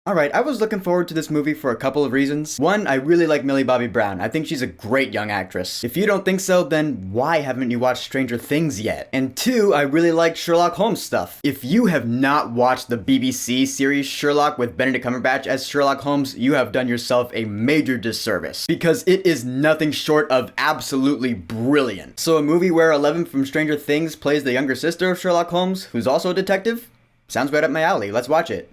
Alright, I was looking forward to this movie for a couple of reasons. One, I really like Millie Bobby Brown. I think she's a great young actress. If you don't think so, then why haven't you watched Stranger Things yet? And two, I really like Sherlock Holmes stuff. If you have not watched the BBC series Sherlock with Benedict Cumberbatch as Sherlock Holmes, you have done yourself a major disservice. Because it is nothing short of absolutely brilliant. So a movie where Eleven from Stranger Things plays the younger sister of Sherlock Holmes, who's also a detective? Sounds right up my alley. Let's watch it.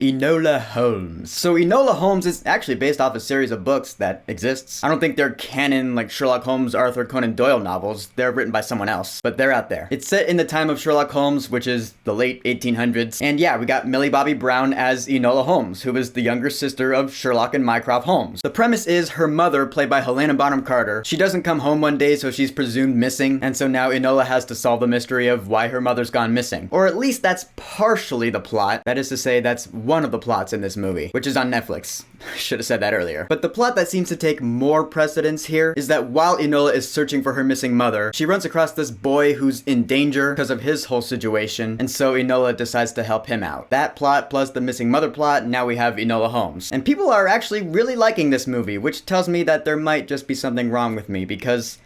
Enola Holmes. So Enola Holmes is actually based off a series of books that exists. I don't think they're canon like Sherlock Holmes, Arthur Conan Doyle novels. They're written by someone else, but they're out there. It's set in the time of Sherlock Holmes, which is the late 1800s. And yeah, we got Millie Bobby Brown as Enola Holmes, who is the younger sister of Sherlock and Mycroft Holmes. The premise is her mother, played by Helena Bonham Carter, she doesn't come home one day, so she's presumed missing. And so now Enola has to solve the mystery of why her mother's gone missing. Or at least that's partially the plot. That is to say, that's one of the plots in this movie, which is on Netflix. Should have said that earlier. But the plot that seems to take more precedence here is that while Enola is searching for her missing mother, she runs across this boy who's in danger because of his whole situation, and so Enola decides to help him out. That plot plus the missing mother plot, now we have Enola Holmes. And people are actually really liking this movie, which tells me that there might just be something wrong with me, because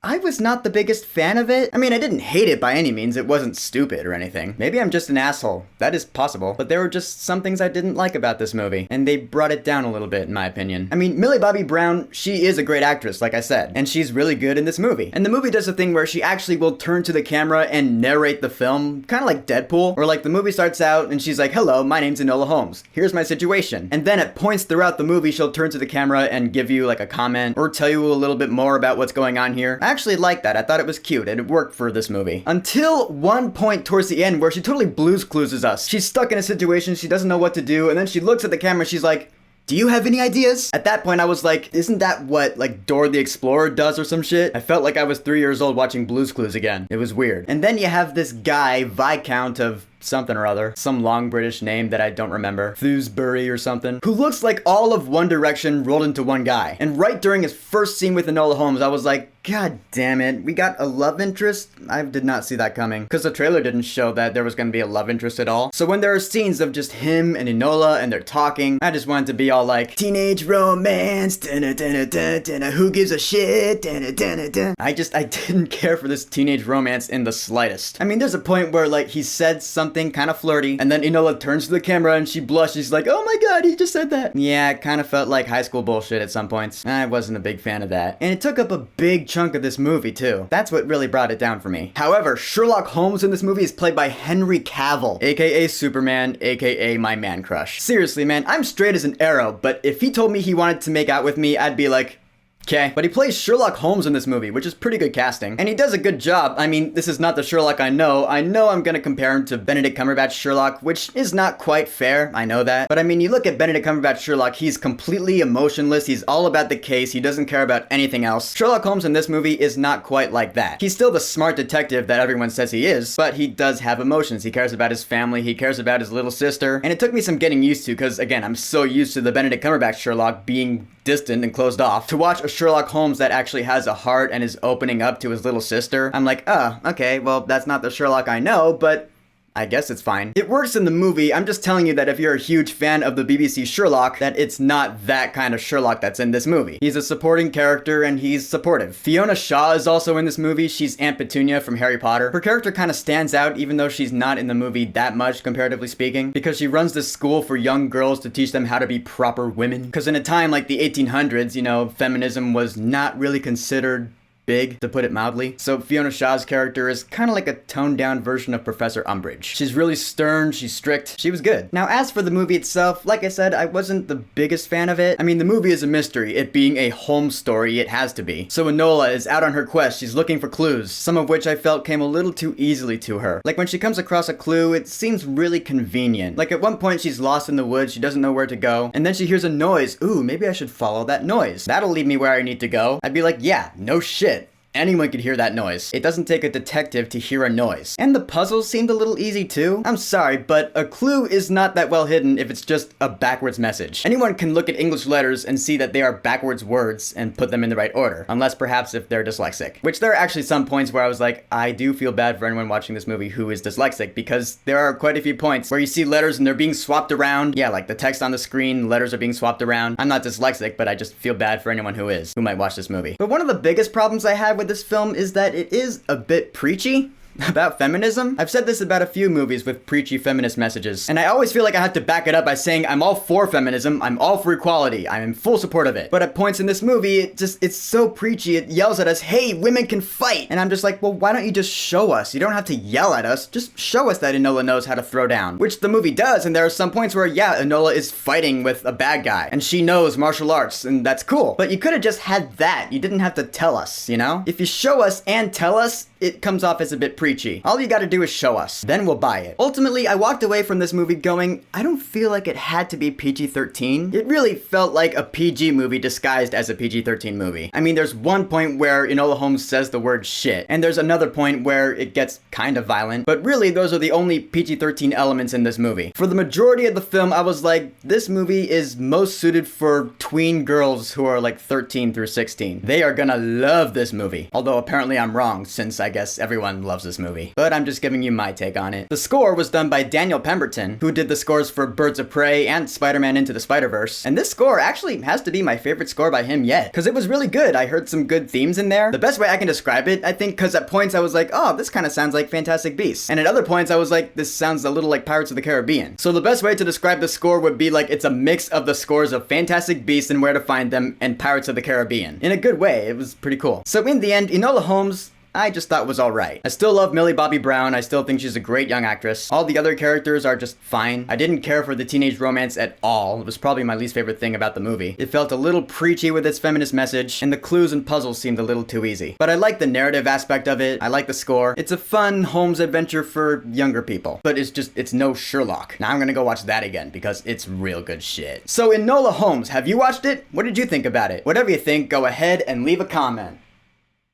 I was not the biggest fan of it. I mean, I didn't hate it by any means. It wasn't stupid or anything. Maybe I'm just an asshole. That is possible. But there were just some things I didn't like about this movie, and they brought it down a little bit, in my opinion. I mean, Millie Bobby Brown, she is a great actress, like I said, and she's really good in this movie. And the movie does a thing where she actually will turn to the camera and narrate the film, kind of like Deadpool, where like the movie starts out and she's like, "Hello, my name's Enola Holmes. Here's my situation." And then at points throughout the movie, she'll turn to the camera and give you like a comment or tell you a little bit more about what's going on here. I actually like that. I thought it was cute and it worked for this movie. Until one point towards the end where she totally Blue's Clues us. She's stuck in a situation, she doesn't know what to do, and then she looks at the camera, she's like, "Do you have any ideas?" At that point, I was like, isn't that what, like, Dora the Explorer does or some shit? I felt like I was 3 years old watching Blue's Clues again. It was weird. And then you have this guy, Viscount of something or other, some long British name that I don't remember, Thewsbury or something, who looks like all of One Direction rolled into one guy. And right during his first scene with Enola Holmes, I was like, God damn it, we got a love interest? I did not see that coming, because the trailer didn't show that there was going to be a love interest at all. So when there are scenes of just him and Enola and they're talking, I just wanted to be all like, teenage romance, who gives a shit, I didn't care for this teenage romance in the slightest. I mean, there's a point where like he said something kind of flirty, and then Enola turns to the camera and she blushes. She's like, "Oh my god, he just said that." Yeah, it kind of felt like high school bullshit at some points. I wasn't a big fan of that. And it took up a big chunk of this movie too. That's what really brought it down for me. However, Sherlock Holmes in this movie is played by Henry Cavill, aka Superman, aka my man crush. Seriously, man, I'm straight as an arrow, but if he told me he wanted to make out with me, I'd be like, okay. But he plays Sherlock Holmes in this movie, which is pretty good casting. And he does a good job. I mean, this is not the Sherlock I know. I know I'm gonna compare him to Benedict Cumberbatch Sherlock, which is not quite fair. I know that. But I mean, you look at Benedict Cumberbatch Sherlock, he's completely emotionless. He's all about the case. He doesn't care about anything else. Sherlock Holmes in this movie is not quite like that. He's still the smart detective that everyone says he is, but he does have emotions. He cares about his family. He cares about his little sister. And it took me some getting used to, because again, I'm so used to the Benedict Cumberbatch Sherlock being distant and closed off. To watch a Sherlock Holmes that actually has a heart and is opening up to his little sister, I'm like, oh, okay, well, that's not the Sherlock I know, but I guess it's fine. It works in the movie. I'm just telling you that if you're a huge fan of the BBC Sherlock, that it's not that kind of Sherlock that's in this movie. He's a supporting character and he's supportive. Fiona Shaw is also in this movie. She's Aunt Petunia from Harry Potter. Her character kind of stands out even though she's not in the movie that much, comparatively speaking, because she runs this school for young girls to teach them how to be proper women. Because in a time like the 1800s, you know, feminism was not really considered big, to put it mildly. So Fiona Shaw's character is kind of like a toned down version of Professor Umbridge. She's really stern, she's strict, she was good. Now as for the movie itself, like I said, I wasn't the biggest fan of it. I mean, the movie is a mystery. It being a Holmes story, it has to be. So Enola is out on her quest, she's looking for clues, some of which I felt came a little too easily to her. Like when she comes across a clue, it seems really convenient. Like at one point she's lost in the woods, she doesn't know where to go, and then she hears a noise. Ooh, maybe I should follow that noise. That'll lead me where I need to go. I'd be like, yeah, no shit. anyone could hear that noise. It doesn't take a detective to hear a noise. And the puzzles seemed a little easy too. I'm sorry, but a clue is not that well hidden if it's just a backwards message. Anyone can look at English letters and see that they are backwards words and put them in the right order, unless perhaps if they're dyslexic. Which there are actually some points where I was like, I do feel bad for anyone watching this movie who is dyslexic, because there are quite a few points where you see letters and they're being swapped around. Yeah, like the text on the screen, letters are being swapped around. I'm not dyslexic, but I just feel bad for anyone who might watch this movie. But one of the biggest problems I had with this film is that it is a bit preachy about feminism. I've said this about a few movies with preachy feminist messages, and I always feel like I have to back it up by saying I'm all for feminism, I'm all for equality, I'm in full support of it. But at points in this movie, it's so preachy, it yells at us, hey, women can fight! And I'm just like, well, why don't you just show us? You don't have to yell at us, just show us that Enola knows how to throw down. Which the movie does, and there are some points where, yeah, Enola is fighting with a bad guy, and she knows martial arts, and that's cool. But you could have just had that. You didn't have to tell us, you know? If you show us and tell us, it comes off as a bit preachy. All you gotta do is show us, then we'll buy it. Ultimately, I walked away from this movie going, I don't feel like it had to be PG-13. It really felt like a PG movie disguised as a PG-13 movie. I mean, there's one point where Enola Holmes says the word shit, and there's another point where it gets kind of violent, but really those are the only PG-13 elements in this movie. For the majority of the film, I was like, this movie is most suited for tween girls who are like 13 through 16. They are gonna love this movie. Although apparently I'm wrong, since I guess everyone loves this movie. But I'm just giving you my take on it. The score was done by Daniel Pemberton, who did the scores for Birds of Prey and Spider-Man Into the Spider-Verse. And this score actually has to be my favorite score by him yet, because it was really good. I heard some good themes in there. The best way I can describe it, I think, because at points I was like, oh, this kind of sounds like Fantastic Beasts. And at other points I was like, this sounds a little like Pirates of the Caribbean. So the best way to describe the score would be like it's a mix of the scores of Fantastic Beasts and Where to Find Them and Pirates of the Caribbean. In a good way. It was pretty cool. So in the end, Enola Holmes, I just thought was alright. I still love Millie Bobby Brown. I still think she's a great young actress. All the other characters are just fine. I didn't care for the teenage romance at all. It was probably my least favorite thing about the movie. It felt a little preachy with its feminist message, and the clues and puzzles seemed a little too easy. But I like the narrative aspect of it. I like the score. It's a fun Holmes adventure for younger people. But it's no Sherlock. Now I'm gonna go watch that again because it's real good shit. So Enola Holmes, have you watched it? What did you think about it? Whatever you think, go ahead and leave a comment.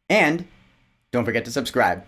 And don't forget to subscribe.